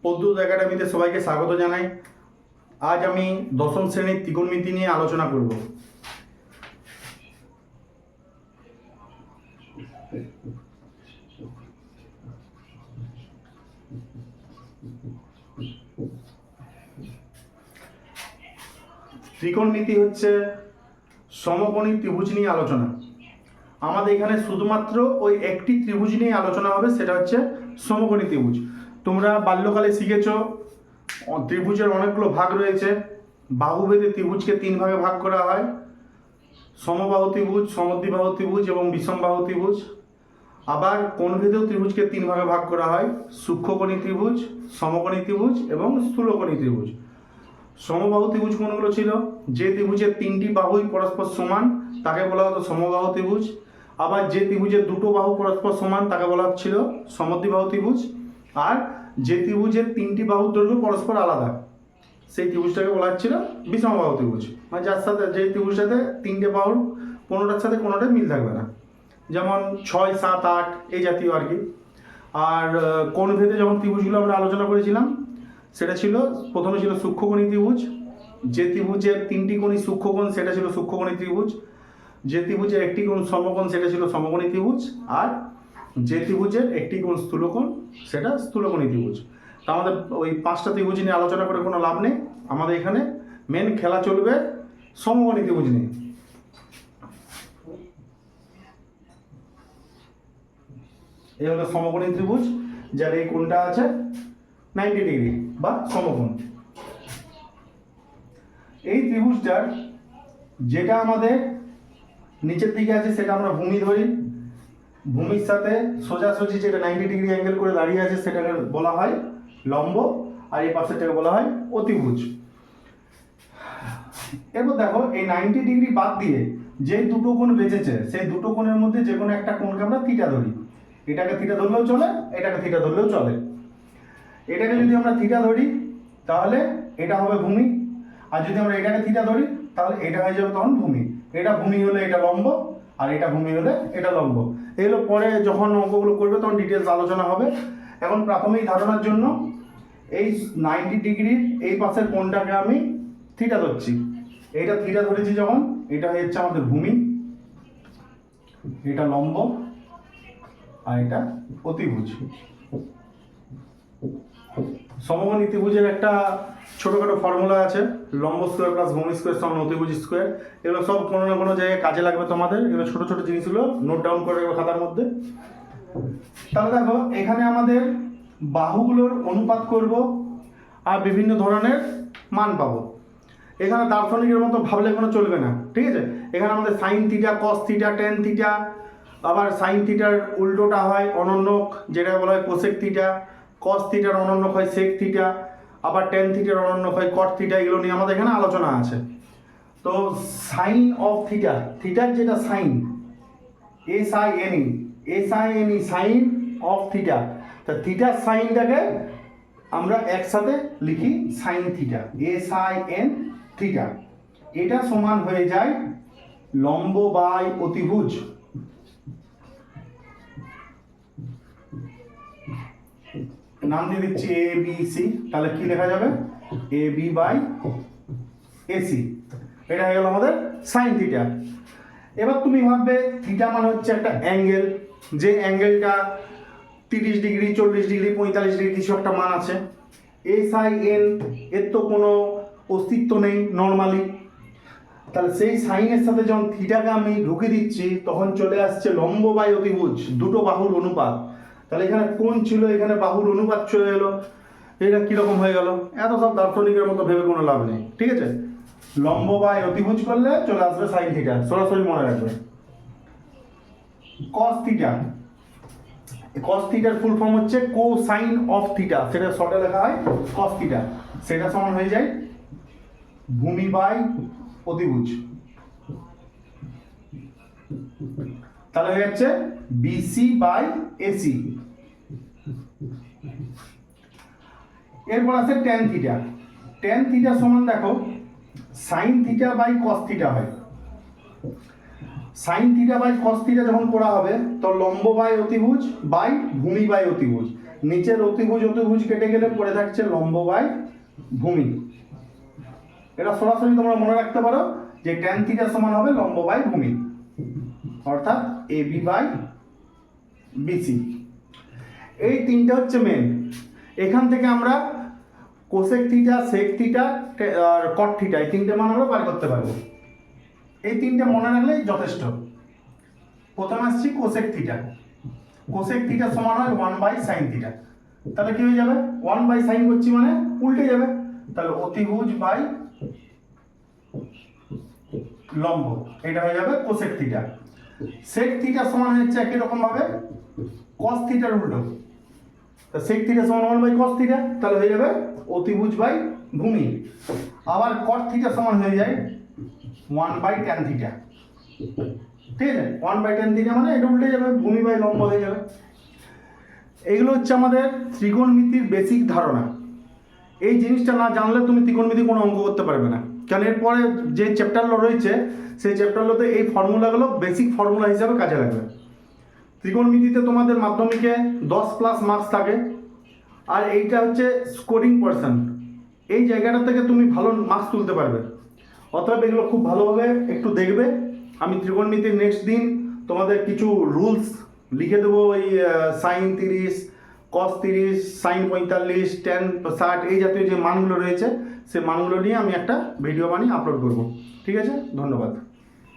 পদ্মুত একাডেমিতে সবাইকে স্বাগত জানাই। আজ আমি দশম শ্রেণীর ত্রিকোণমিতি নিয়ে আলোচনা করব। ত্রিকোণমিতি হচ্ছে সমকোণী ত্রিভুজ নিয়ে আলোচনা। আমাদের এখানে শুধুমাত্র ওই একটি ত্রিভুজ নিয়ে আলোচনা হবে, সেটা হচ্ছে সমকোণী ত্রিভুজ। তোমরা বাল্যকালে শিখেছ ত্রিভুজের অনেকগুলো ভাগ রয়েছে। বাহুভেদে ত্রিভুজকে তিন ভাগে ভাগ করা হয়: সমবাহু ত্রিভুজ, সমদ্বিবাহু ত্রিভুজ এবং বিষমবাহু ত্রিভুজ। আবার কোণভেদেও ত্রিভুজকে তিন ভাগে ভাগ করা হয়: সূক্ষ্মকোণী ত্রিভুজ, সমকোণী ত্রিভুজ এবং স্থূলকোণী ত্রিভুজ। সমবাহু ত্রিভুজ কোনগুলো ছিল? যে ত্রিভুজের তিনটি বাহুই পরস্পর সমান তাকে বলা হতো সমবাহু ত্রিভুজ। আবার যে ত্রিভুজের দুটো বাহু পরস্পর সমান তাকে বলা হচ্ছিল সমদ্বিবাহু ত্রিভুজ। আর যে ত্রিভুজের তিনটি বাহুর দৈর্ঘ্য পরস্পর আলাদা সেই ত্রিভুজটাকে বলা হচ্ছিল বিষমবাহু ত্রিভুজ। মানে যার সাথে যে ত্রিভুজটাতে তিনটে বাহুর কোনোটার সাথে কোনোটাই মিল থাকবে না, যেমন 6, 7, 8 এই জাতীয় আর কি। আর কোণভেদে যখন ত্রিভুজগুলো আমরা আলোচনা করেছিলাম সেটা ছিল, প্রথমে ছিল সূক্ষ্মকোণী ত্রিভুজ। যে ত্রিভুজের তিনটি কোণই সূক্ষ্মকোণ সেটা ছিল সূক্ষ্মকোণী ত্রিভুজ। যে ত্রিভুজের একটি কোণ সমকোণ সেটা ছিল সমকোণী ত্রিভুজ। আর যে ত্রিভুজের একটি কোণ স্থূলকোণ সেটা স্থূলকোণী ত্রিভুজ। তা আমাদের ওই পাঁচটা ত্রিভুজ নিয়ে আলোচনা করে কোনো লাভ নেই। আমাদের এখানে মেন খেলা চলবে সমকোণী ত্রিভুজ নিয়ে। এই হলো সমকোণী ত্রিভুজ, যার এই কোণটা আছে 90 ডিগ্রি বা সমকোণ। এই ত্রিভুজটার যেটা আমাদের নিচের দিকে আছে সেটা আমরা ভূমি ধরি। ভূমির সাথে সোজাসুজি যেটা 90 ডিগ্রি অ্যাঙ্গেল করে দাঁড়িয়ে আছে সেটাকে বলা হয় লম্ব, আর এই পাশেরটাকে বলা হয় অতিভুজ। এরপর দেখো, এই 90 ডিগ্রি বাদ দিয়ে যে দুটো কোণ বেঁচেছে সেই দুটো কোণের মধ্যে যে কোনো একটা কোণকে আমরা থিটা ধরি। এটাকে থিটা ধরলেও চলে, এটাকে থিটা ধরলেও চলে। এটাকে যদি আমরা থিটা ধরি তাহলে এটা হবে ভূমি, আর যদি আমরা এটাকে থিটা ধরি তাহলে এটা হয়ে যাবে তখন ভূমি। এটা ভূমি হলে এটা লম্ব, আর এটা ভূমি হলে এটা লম্ব। এগুলো পরে যখন অঙ্কগুলো করবে তখন ডিটেলস আলোচনা হবে। এখন প্রাথমিক ধারণার জন্য এই 90 ডিগ্রির এই পাশের কোণটাকে আমি থিটা ধরছি। এটা থিটা ধরেছি যখন, এটা হয়ে যাচ্ছে আমাদের ভূমি, এটা লম্ব, আর এটা অতিভুজ। সমকোণী ত্রিভুজের একটা ছোটখাটো ফর্মুলা আছে, লম্ব স্কোয়ার প্লাস ভূমি স্কোয়ার সমান অতিভুজ স্কোয়ার। এগুলো সব কোনো না কোনো জায়গায় কাজে লাগবে তোমাদের। এগুলো ছোট ছোট জিনিসগুলো নোট ডাউন করে রাখবে খাতার মধ্যে। তাহলে দেখো, এখানে আমাদের বাহুগুলোর অনুপাত করব আর বিভিন্ন ধরনের মান পাবো। এখানে দার্শনিকের মতো ভাবলে কোনো চলবে না, ঠিক আছে? এখানে আমাদের sine theta, cos theta, tan theta, আবার সাইন থিটার উল্টোটা হয় অনন্যক, যেটা বলা হয় কোসেক থিটা। কস থিটার অনন্যক হয় সেক থিটা, আবার টেন থিটার অনন্যক হয় কট থিটা। এগুলো নিয়ে আমাদের এখানে আলোচনা আছে। তো সাইন অফ থিটা, থিটার যেটা sine, SINE sine of theta. তা থিটার সাইনটাকে আমরা একসাথে লিখি সাইন থিটা, SIN থিটা। এটা সমান হয়ে যায় লম্ব বাই অতিভুজ। নাম দিয়ে দিচ্ছি ABC। তাহলে কি লেখা যাবে? AB by AC। এটা হয়ে গেল আমাদের সাইন থিটা। এবার তুমি ভাববে থিটা মানে হচ্ছে একটা অ্যাঙ্গেল, যে অ্যাঙ্গেলটা 30 ডিগ্রি, 40 ডিগ্রি, 45 ডিগ্রি কিছু একটা মান আছে। SIN এর তো কোনো অস্তিত্ব নেই নর্মালি। তাহলে সেই সাইনের সাথে যখন থিটাকে আমি ঢুকে দিচ্ছি তখন চলে আসছে লম্ব বাই অতিভুজ, দুটো বাহুর অনুপাত। তাহলে এখানে কোণ ছিল, এখানে বাহুর অনুপাত চলে এলো। এটা কীরকম হয়ে গেল? এত সব দার্শনিকের মতো ভেবে কোনো লাভ নেই, ঠিক আছে? লম্ব বাই অতিভুজ করলে চলে আসবে সাইন থিটা, সরাসরি মনে রাখবে। কস থিটা, কস থিটার ফুল ফর্ম হচ্ছে কোসাইন অফ থিটা, সেটা শর্টে লেখা হয় কস থিটা। সেটা সমান হয়ে যায় ভূমি বাই অতিভুজ। তাহলে হয়ে যাচ্ছে BC বাই AC। এরপর আছে টেন থিটা। টেন থিটা সমান দেখো sine theta by cos theta হয়। Sine theta by cos theta যখন করা হবে তো লম্ব বাই অতিভুজ বাই ভূমি বাই অতিভুজ, নিচের অতিভুজ অতিভুজ কেটে গেলে পড়ে থাকছে লম্ব বাই ভূমি। এটা সরাসরি তোমরা মনে রাখতে পারো যে ট্যান থিটা সমান হবে লম্ব বাই ভূমি, অর্থাৎ এবি বাই বিসি। এই তিনটে হচ্ছে মেন। এখান থেকে আমরা কোসেক থিটা, সেক থিটা আর কট থিটা এই তিনটে মান আমরা বার করতে পারবো। এই তিনটে মনে রাখলেই যথেষ্ট। প্রথমে আসছি কোসেক থিটা। কোসেক থিটা সমান হয় 1 বাই সাইন থিটা। তাহলে কি হয়ে যাবে, 1 বাই সাইন করছি মানে উল্টে যাবে, তাহলে অতিভুজ বাই লম্ব, এটা হয়ে যাবে কোসেক থিটা। সেক থিটা সমান হচ্ছে একই রকম ভাবে কস থিটার উল্টো, তো সেক থিটা সমান 1 বাই কস থিটা, তাহলে হয়ে যাবে অতিভুজ বাই ভূমি। আবার কট থিটা সমান হয়ে যায় 1 বাই ট্যান থিটা। ঠিক আছে, 1 বাই ট্যান থিটা মানে এটা উল্টে যাবে, ভূমি বাই লম্ব হয়ে যাবে। এগুলো হচ্ছে আমাদের ত্রিকোণমিতির বেসিক ধারণা। এই জিনিসটা না জানলে তুমি ত্রিকোণমিতি কোনো অঙ্ক করতে পারবে না, কারণ এরপরে যে চ্যাপ্টারগুলো রয়েছে সেই চ্যাপ্টারগুলোতে এই ফর্মুলাগুলো বেসিক ফর্মুলা হিসাবে কাজে লাগবে। ত্রিকোণমিতিতে তোমাদের মাধ্যমিকে 10+ মার্কস থাকে, আর এইটা হচ্ছে স্কোরিং পার্সন। এই জায়গাটা থেকে তুমি ভালো মার্কস তুলতে পারবে। অতএব এগুলো খুব ভালোভাবে একটু দেখবে। আমি ত্রিকোণমিতির নেক্সট দিন তোমাদের কিছু রুলস লিখে দেবো, এই সাইন 30, কস 30, সাইন 45, ট্যান 60 এই জাতীয় যে মানগুলো রয়েছে সেই মানগুলো নিয়ে আমি একটা ভিডিও বানিয়ে আপলোড করব। ঠিক আছে, ধন্যবাদ।